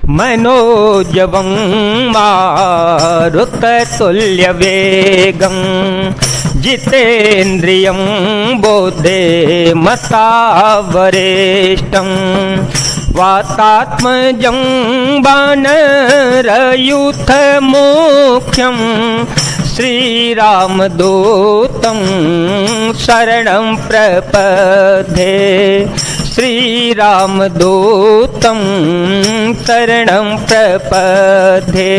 मनोजवं मारुततुल्यवेगं जितेन्द्रियं बोधे मतावरेष्टं वातात्मजं वानरयूथमुख्यं श्रीरामदूतं शरणं प्रपद्ये श्रीरामदूतं शरणं प्रपद्ये।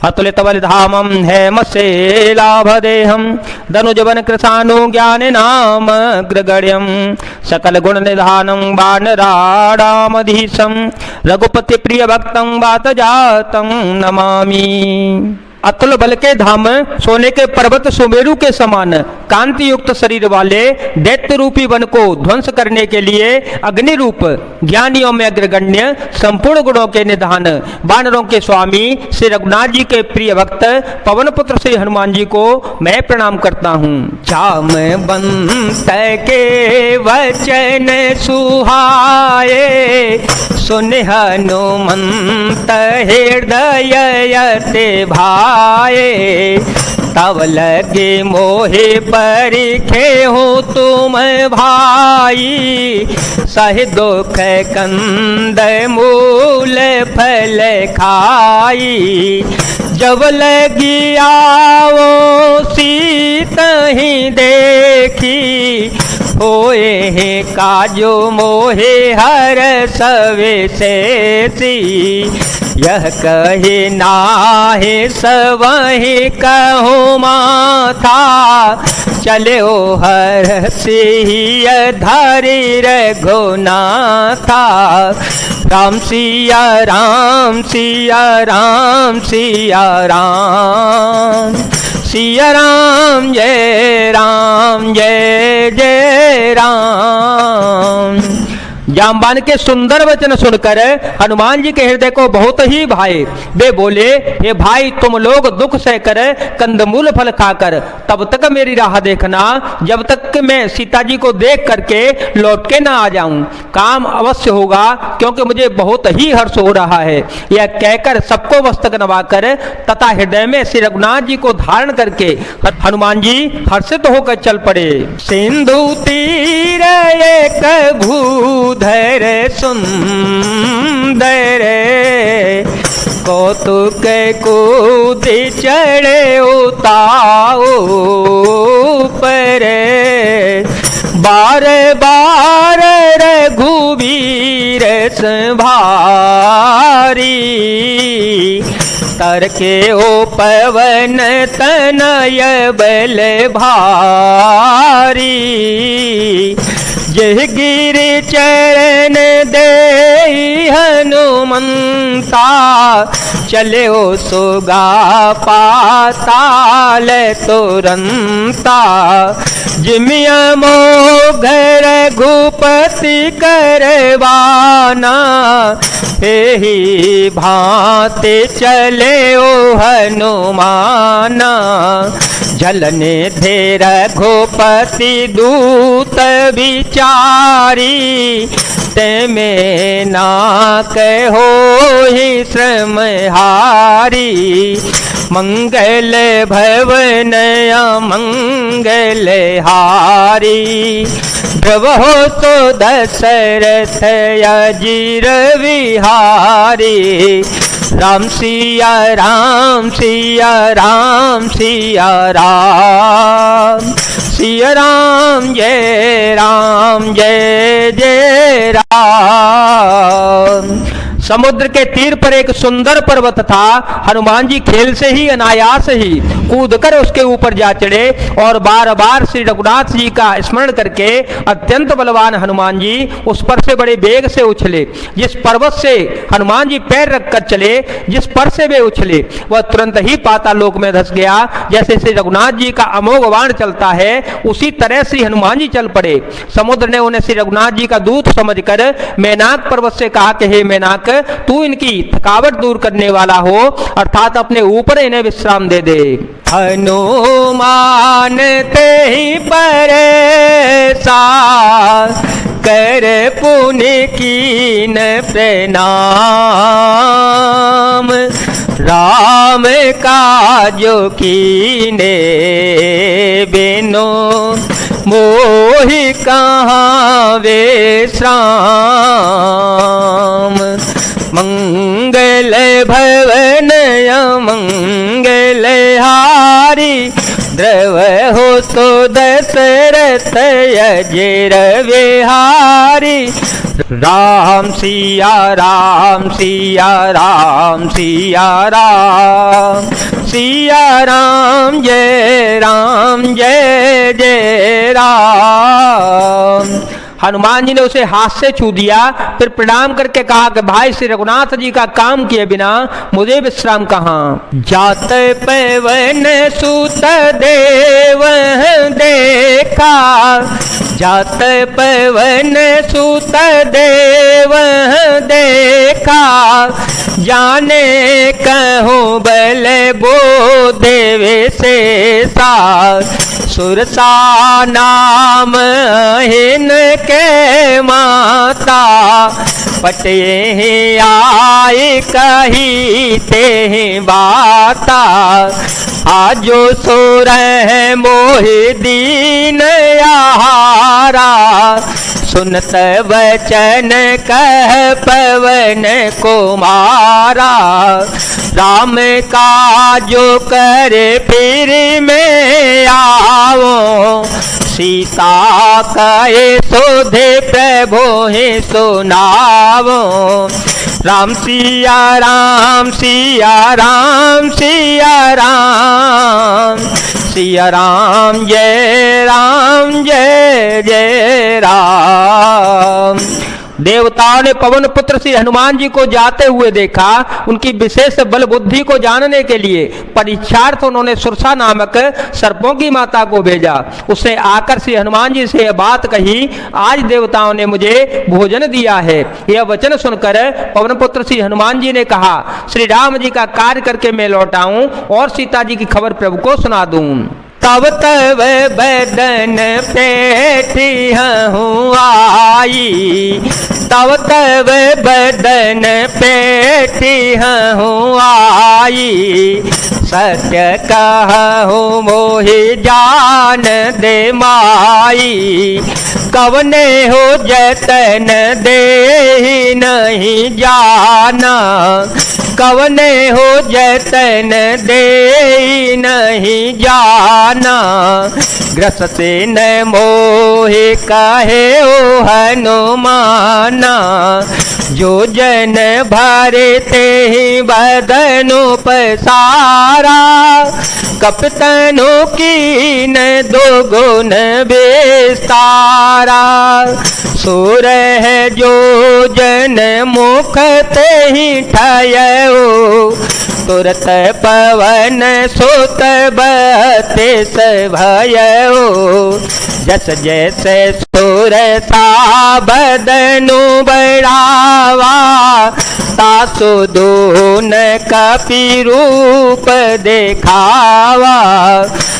अतुलितबलधामं हेमशैलाभदेहं धनुजवन कृशानुज्ञाननामग्रगण्यं सकलगुणनिधानं वानराणामधीशं रघुपतिप्रियभक्तं वातजातं नमामि। अतुल बल के धाम, सोने के पर्वत सुमेरु के समान कांति युक्त शरीर वाले दैत्य रूपी वन को ध्वंस करने के लिए अग्नि रूप ज्ञानियों में अग्रगण्य संपूर्ण गुणों के निधान वानरों के स्वामी श्री रघुनाथ जी के प्रिय भक्त पवन पुत्र श्री हनुमान जी को मैं प्रणाम करता हूँ। जामवंत के वचन सुहाए सुन हनुमंत हृदय यते भाए तब लगे मोहे परिखे हो तुम भाई सह दुख कंद मूल फल खाई जब लगी आओ सीत ही देखी होए है काजो मोहे हर सवे से यह कहे नाहे सवही कहो माथा चले ओ हर सिंह धारी रघुनाथा राम सिया राम सिया राम सिया राम सिया राम जय जय राम। जामवान के सुंदर वचन सुनकर हनुमान जी के हृदय को बहुत ही भाए। वे बोले, हे भाई तुम लोग दुख सहकर कंदमूल फल खाकर तब तक मेरी राह देखना जब तक कि मैं सीता जी को देख करके लौट के ना आ जाऊं। काम अवश्य होगा क्योंकि मुझे बहुत ही हर्ष हो रहा है। यह कहकर सबको मस्तक नवाकर तथा हृदय में श्री रघुनाथ जी को धारण करके हनुमान जी हर्षित होकर चल पड़े। सिंधु तीर एक भूधर सुंदर कौतुक कूद चढ़े उताओ पर बार बार रघुवीर संभारी तरके ओ पवन तनय बल भारी जय गिरि चरण दे हनुमंता चले ओ सुगा पाताल तुरंता जिमिया मोघ रघुपति करवाना ही भांति चले ओ हनुमाना झलने धे रघुपति दूत विचारी ते में ना कहो ही श्रम हारी मंगल भवन मंगल हारी ध्रुवो तो दशरथ अजीर विहारी राम सिया राम सिया राम सिया राम सिया राम जय जय राम। समुद्र के तीर पर एक सुंदर पर्वत था। हनुमान जी खेल से ही अनायास ही कूदकर उसके ऊपर जा चढ़े और बार बार श्री रघुनाथ जी का स्मरण करके अत्यंत बलवान हनुमान जी उस पर से बड़े वेग से उछले। जिस पर्वत से हनुमान जी पैर रखकर चले, जिस पर से वे उछले वह तुरंत ही पाताल लोक में धस गया। जैसे श्री रघुनाथ जी का अमोघ बाण चलता है उसी तरह श्री हनुमान जी चल पड़े। समुद्र ने उन्हें श्री रघुनाथ जी का दूत समझकर मैनाक पर्वत से कहा कि हे मैनाक, तू इनकी थकावट दूर करने वाला हो, अर्थात अपने ऊपर इन्हें विश्राम दे दे। हनुमान ते ही परेशान कर पुण्य कीन प्रणाम। राम काजो कीने बिनु मोहि कहाँ विश्राम। मंगल भवन मंगल हारी द्रव हो तो दशरथ अजर विहारी। राम सिया राम सिया राम सिया राम सिया राम जय जय राम। हनुमान जी ने उसे हाथ से छू दिया, फिर प्रणाम करके कहा कि भाई श्री रघुनाथ जी का काम किए बिना मुझे विश्राम कहाँ। जात पवन सुत देव देखा, जात पवन सुत देव देखा, जाने कहूँ बल बो देव से सा। सुरसा नाम हिन के माता, पटे आए कही ते बाता। आजो सुर मोहि दीन आहारा, सुनत वचन कह पवन कुमारा। राम काजो कर फिर में आओ, सीता कहे सोधे प्रभु ही सुनावो। राम सिया राम सिया राम सिया राम सिया राम जय जय राम। देवताओं ने पवन पुत्र श्री हनुमान जी को जाते हुए देखा। उनकी विशेष बल बुद्धि को जानने के लिए परीक्षार्थ उन्होंने सुरसा नामक सर्पों की माता को भेजा। उसने आकर श्री हनुमान जी से यह बात कही, आज देवताओं ने मुझे भोजन दिया है। यह वचन सुनकर पवन पुत्र श्री हनुमान जी ने कहा, श्री राम जी का कार्य करके मैं लौटाऊं और सीता जी की खबर प्रभु को सुना दूं। तब तब बदन पेठी हूँ आई, तब तब बदन पेठी हूँ आई। सत्य कहूँ मोहि जान दे माई, कवने हो जतन दे नहीं जाना। कवने हो जतन दे नहीं जाना, ग्रसते न मोहि कहे ओ हनुमाना। जो जन भरते ही बदनु पसारा, कपतनु कीन दो गुण विस्तारा। सुर है जो जन मुख ते ही ठयो, तुरत पवन सुत बत्तीस भयो। जस जैसे सुर सा बदनु बढ़ावा, तासु दून कपि रूप देखावा।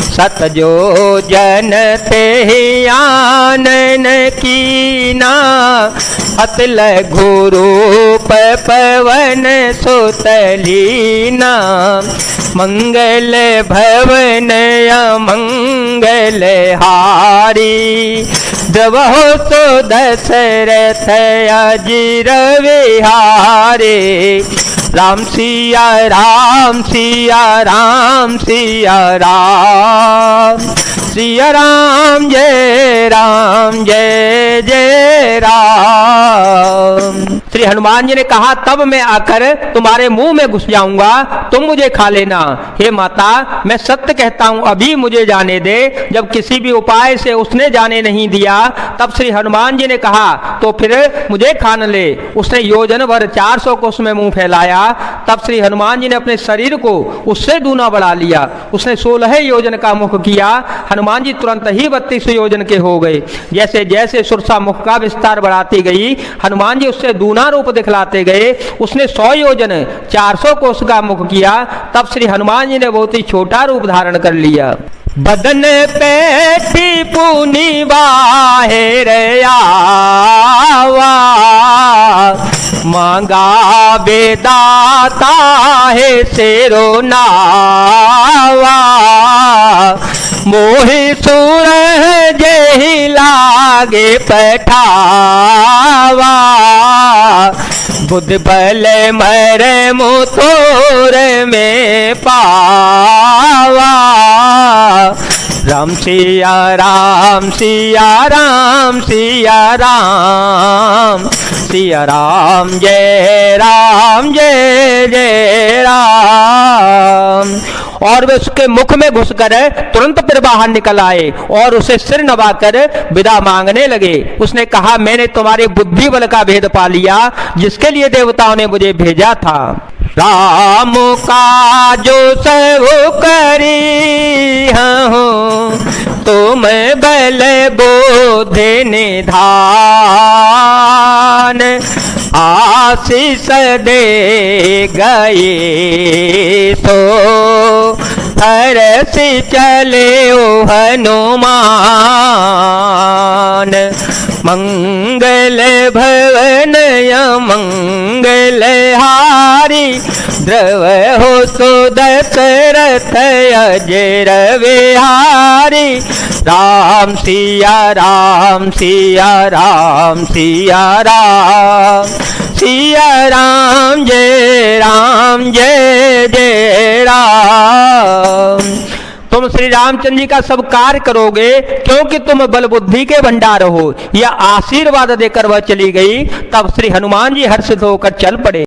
सत जो जन ते आनन कीना, अत लघु रूप पवन सुत लीना। मंगल भवन अमंगल हारी, द्रवहो सो दशरथ अजिर विहारे। राम सिया राम सिया राम सिया राम सिया राम जय जय राम। श्री हनुमान जी ने कहा, तब मैं आकर तुम्हारे मुंह में घुस जाऊंगा, तुम मुझे खा लेना। हे माता, मैं सत्य कहता हूं, अभी मुझे जाने दे। जब किसी भी उपाय से उसने जाने नहीं दिया, तब श्री हनुमान जी ने कहा, तो फिर मुझे खान ले। उसने योजन भर 400 कोस में मुंह फैलाया। तब श्री हनुमान जी ने अपने शरीर को उससे दूना बढ़ा लिया। उसने 16 योजन का मुख किया। हनुमान जी तुरंत ही 32 योजन के हो गए। जैसे जैसे सुरसा मुख का विस्तार बढ़ाती गई, हनुमान जी उससे दूना रूप दिखलाते गए। उसने 100 योजन 400 कोस का मुख किया। तब श्री हनुमान जी ने बहुत ही छोटा रूप धारण कर लिया। बदन पैठी पूनी बाहेर आवा, मांगा बेदाता है शेरो नावा, मोहि सुर जही लागे पठावा, बुद्ध बल मर मुतोर में पावा। राम सिया राम सिया राम सिया राम, सिया राम जय जय राम। और वे उसके मुख में घुसकर तुरंत फिर बाहर निकल आए और उसे सिर नवाकर विदा मांगने लगे। उसने कहा, मैंने तुम्हारे बुद्धि बल का भेद पा लिया जिसके लिए देवताओं ने मुझे भेजा था। राम का जो सब करी हूँ, तुम बल बोध निधान, आशीष दे गए तो हरसि चले ओ हनुमान। मंगल भवन मंगल हारी, द्रव हो सो दशरथ अजर विहारी। राम सिया राम सिया राम सिया राम, सिया राम जय जय राम। तुम श्री रामचंद्र जी का सब कार्य करोगे क्योंकि तुम बल बुद्धि के भंडार हो। यह आशीर्वाद देकर वह चली गई। तब श्री हनुमान जी हर्षित होकर चल पड़े।